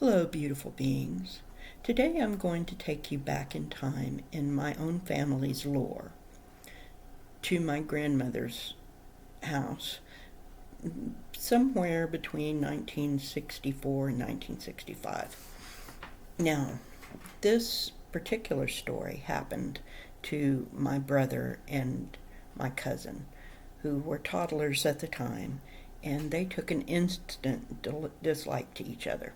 Hello, beautiful beings. Today I'm going to take you back in time in my own family's lore to my grandmother's house somewhere between 1964 and 1965. Now, this particular story happened to my brother and my cousin, who were toddlers at the time, and they took an instant dislike to each other.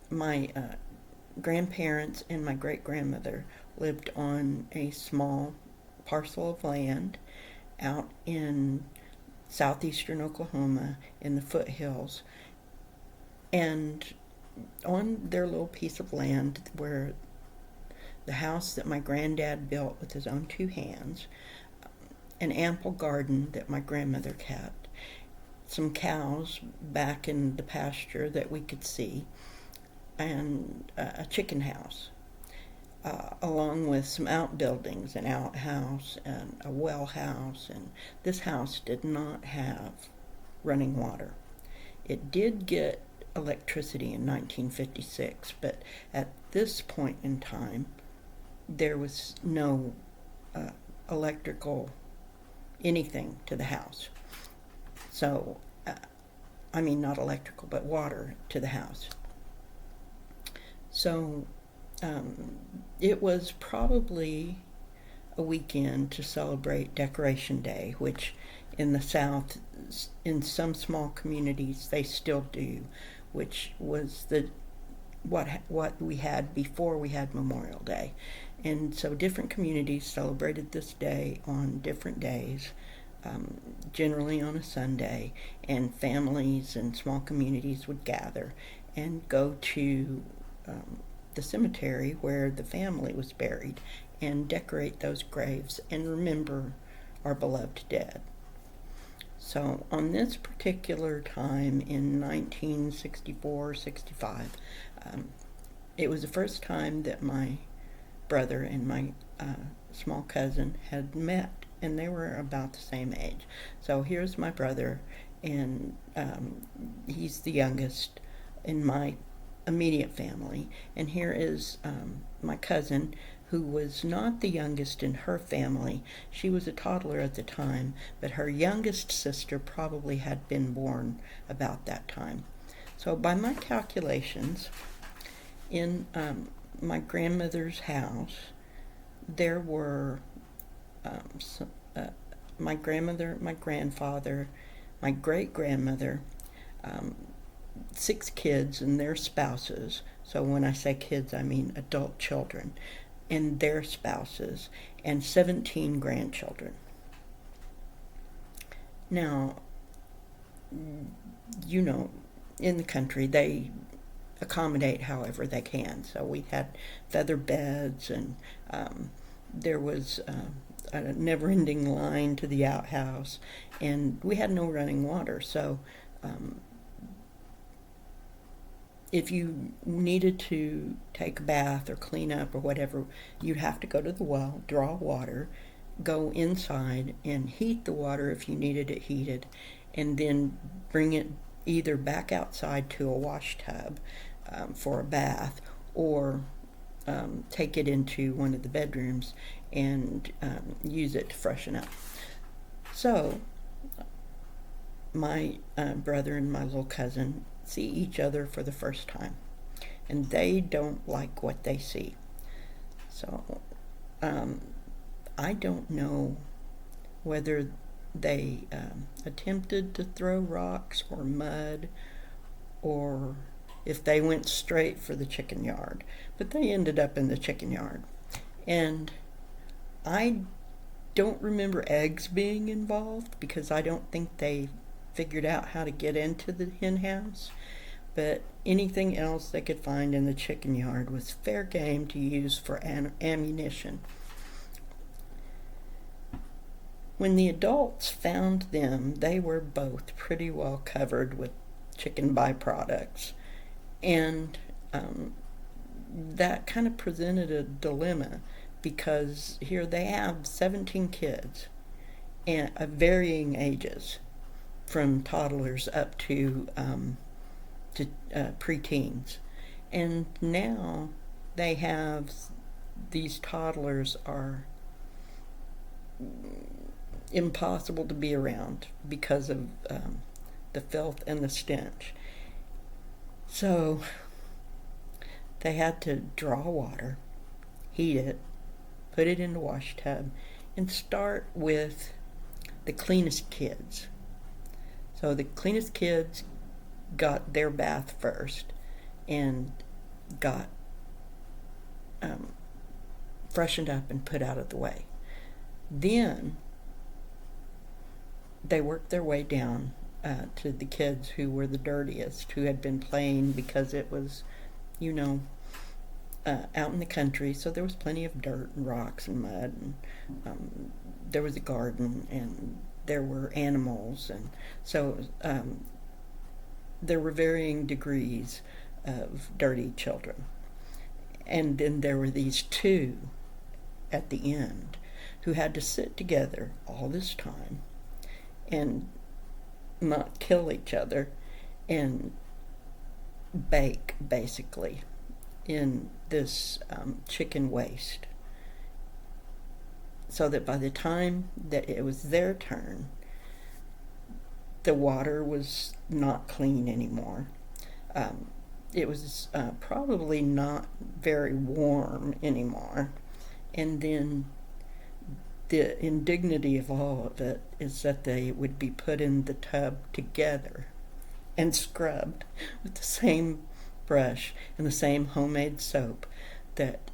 My grandparents and my great-grandmother lived on a small parcel of land out in southeastern Oklahoma in the foothills, and on their little piece of land where the house that my granddad built with his own two hands, an ample garden that my grandmother kept, some cows back in the pasture that we could see, and a chicken house, along with some outbuildings, an outhouse and a well house. And this house did not have running water. It did get electricity in 1956, but at this point in time there was no electrical anything to the house. So not electrical, but water to the house. So it was probably a weekend to celebrate Decoration Day, which in the South, in some small communities, they still do, which was what we had before we had Memorial Day. And so different communities celebrated this day on different days, generally on a Sunday, and families and small communities would gather and go to the cemetery where the family was buried and decorate those graves and remember our beloved dead. So on this particular time in 1964-65, it was the first time that my brother and my small cousin had met, and they were about the same age. So here's my brother, and he's the youngest in my immediate family, and here is my cousin, who was not the youngest in her family. She was a toddler at the time, but her youngest sister probably had been born about that time. So by my calculations, in my grandmother's house, there were my grandmother, my grandfather, my great-grandmother, 6 kids and their spouses. So when I say kids, I mean adult children and their spouses, and 17 grandchildren. Now, in the country, they accommodate however they can. So we had feather beds, and there was a never-ending line to the outhouse, and we had no running water. So if you needed to take a bath or clean up or whatever, you'd have to go to the well, draw water, go inside and heat the water if you needed it heated, and then bring it either back outside to a wash tub for a bath, or take it into one of the bedrooms and use it to freshen up. So my brother and my little cousin see each other for the first time, and they don't like what they see. So I don't know whether they attempted to throw rocks or mud, or if they went straight for the chicken yard, but they ended up in the chicken yard. And I don't remember eggs being involved, because I don't think they figured out how to get into the hen house, but anything else they could find in the chicken yard was fair game to use for ammunition. When the adults found them, they were both pretty well covered with chicken byproducts, and that kind of presented a dilemma, because here they have 17 kids of varying ages, from toddlers up to to preteens. And now they have, these toddlers are impossible to be around because of the filth and the stench. So they had to draw water, heat it, put it in the wash tub, and start with the cleanest kids. So the cleanest kids got their bath first and got freshened up and put out of the way. Then they worked their way down to the kids who were the dirtiest, who had been playing, because it was, out in the country, so there was plenty of dirt and rocks and mud, and there was a garden, and there were animals, and so there were varying degrees of dirty children. And then there were these two at the end who had to sit together all this time and not kill each other and bake, basically, in this chicken waste, so that by the time that it was their turn, the water was not clean anymore. It was probably not very warm anymore. And then the indignity of all of it is that they would be put in the tub together and scrubbed with the same brush and the same homemade soap that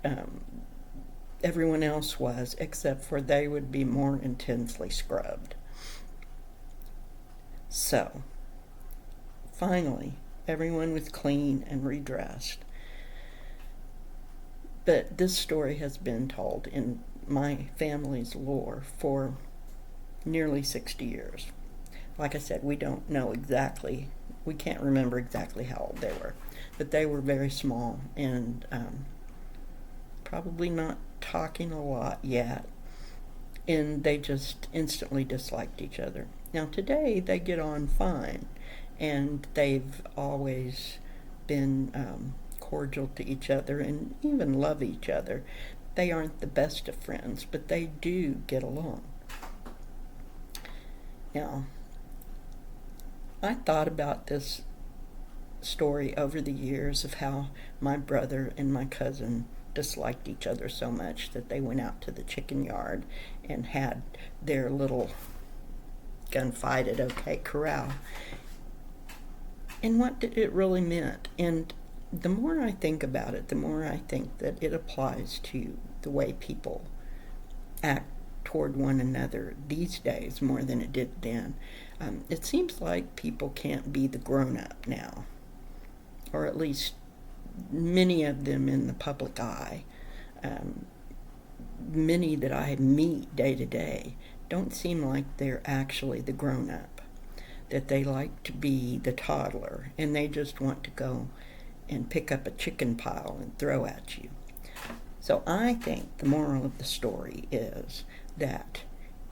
everyone else was, except for they would be more intensely scrubbed. So, finally, everyone was clean and redressed. But this story has been told in my family's lore for nearly 60 years. Like I said, we don't know exactly, we can't remember exactly how old they were, but they were very small and probably not talking a lot yet, and they just instantly disliked each other. Now today they get on fine, and they've always been cordial to each other and even love each other. They aren't the best of friends, but they do get along. Now, I thought about this story over the years of how my brother and my cousin disliked each other so much that they went out to the chicken yard and had their little gunfight at OK Corral, and what it really meant. And the more I think about it, the more I think that it applies to the way people act toward one another these days more than it did then. It seems like people can't be the grown-up now, or at least many of them in the public eye. Many that I meet day to day don't seem like they're actually the grown-up, that they like to be the toddler, and they just want to go and pick up a chicken pile and throw at you. So I think the moral of the story is that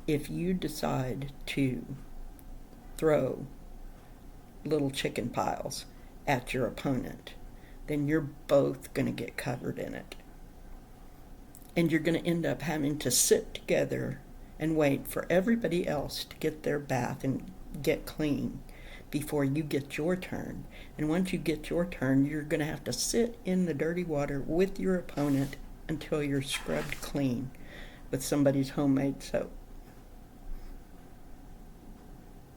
if you decide to throw little chicken piles at your opponent, then you're both going to get covered in it. And you're going to end up having to sit together and wait for everybody else to get their bath and get clean before you get your turn. And once you get your turn, you're going to have to sit in the dirty water with your opponent until you're scrubbed clean with somebody's homemade soap.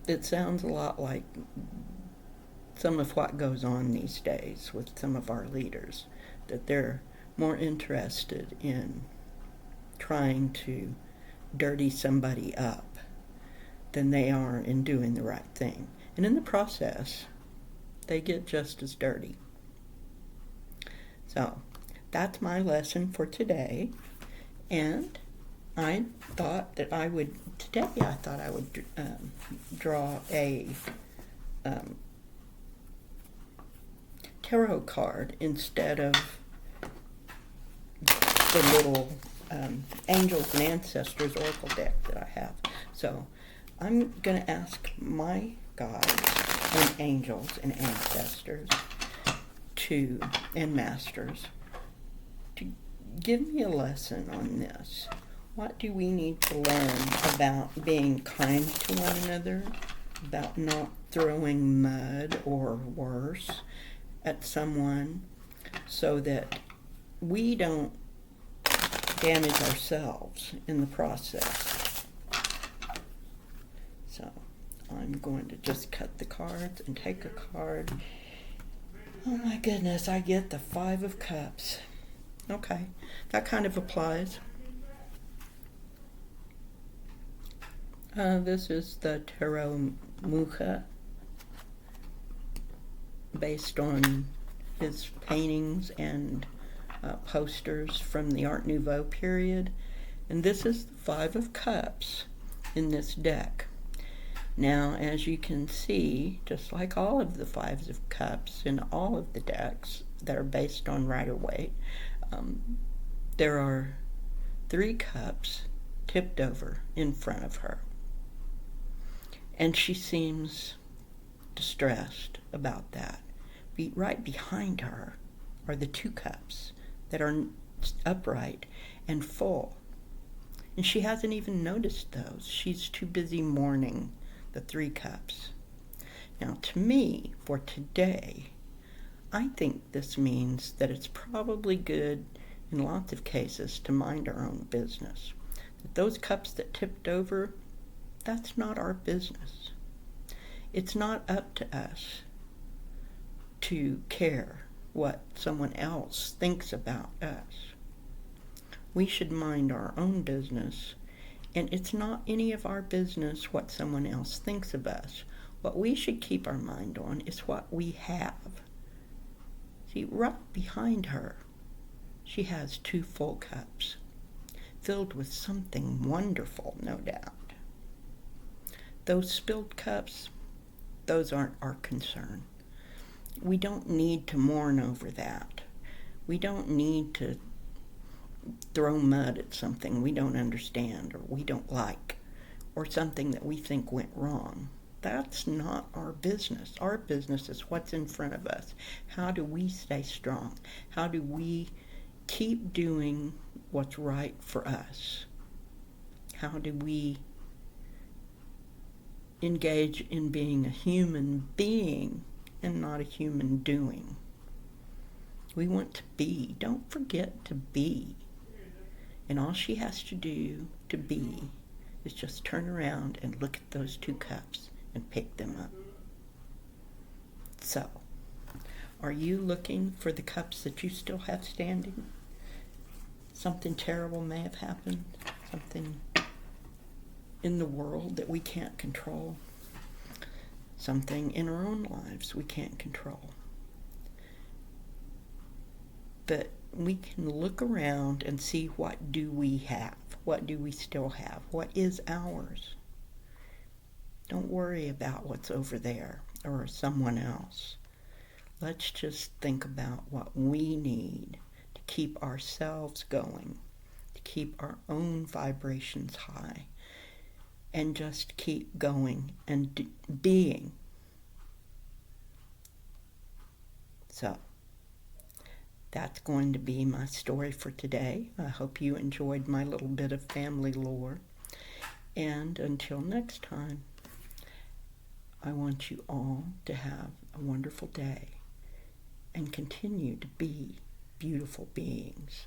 It sounds a lot like some of what goes on these days with some of our leaders, that they're more interested in trying to dirty somebody up than they are in doing the right thing. And in the process, they get just as dirty. So, that's my lesson for today. And I thought that I would draw a tarot card instead of the little Angels and Ancestors Oracle deck that I have. So I'm going to ask my guides and angels and ancestors and masters to give me a lesson on this. What do we need to learn about being kind to one another, about not throwing mud or worse at someone so that we don't damage ourselves in the process? So I'm going to just cut the cards and take a card. Oh my goodness, I get the 5 of Cups. Okay, that kind of applies. This is the Tarot Mucha, based on his paintings and posters from the Art Nouveau period. And this is the 5 of Cups in this deck. Now, as you can see, just like all of the 5s of Cups in all of the decks that are based on Rider-Waite, there are 3 cups tipped over in front of her. And she seems distressed about that. Right behind her are the 2 cups that are upright and full. And she hasn't even noticed those. She's too busy mourning the 3 cups. Now, to me, for today, I think this means that it's probably good in lots of cases to mind our own business. That those cups that tipped over, that's not our business. It's not up to us to care what someone else thinks about us. We should mind our own business, and it's not any of our business what someone else thinks of us. What we should keep our mind on is what we have. See, right behind her, she has 2 full cups, filled with something wonderful, no doubt. Those spilled cups, those aren't our concern. We don't need to mourn over that. We don't need to throw mud at something we don't understand or we don't like, or something that we think went wrong. That's not our business. Our business is what's in front of us. How do we stay strong? How do we keep doing what's right for us? How do we engage in being a human being and not a human doing? We want to be. Don't forget to be. And all she has to do to be is just turn around and look at those 2 cups and pick them up. So, are you looking for the cups that you still have standing? Something terrible may have happened. Something in the world that we can't control. Something in our own lives we can't control. But we can look around and see, what do we have? What do we still have? What is ours? Don't worry about what's over there or someone else. Let's just think about what we need to keep ourselves going, to keep our own vibrations high, and just keep going and being. So, that's going to be my story for today. I hope you enjoyed my little bit of family lore. And until next time, I want you all to have a wonderful day and continue to be beautiful beings.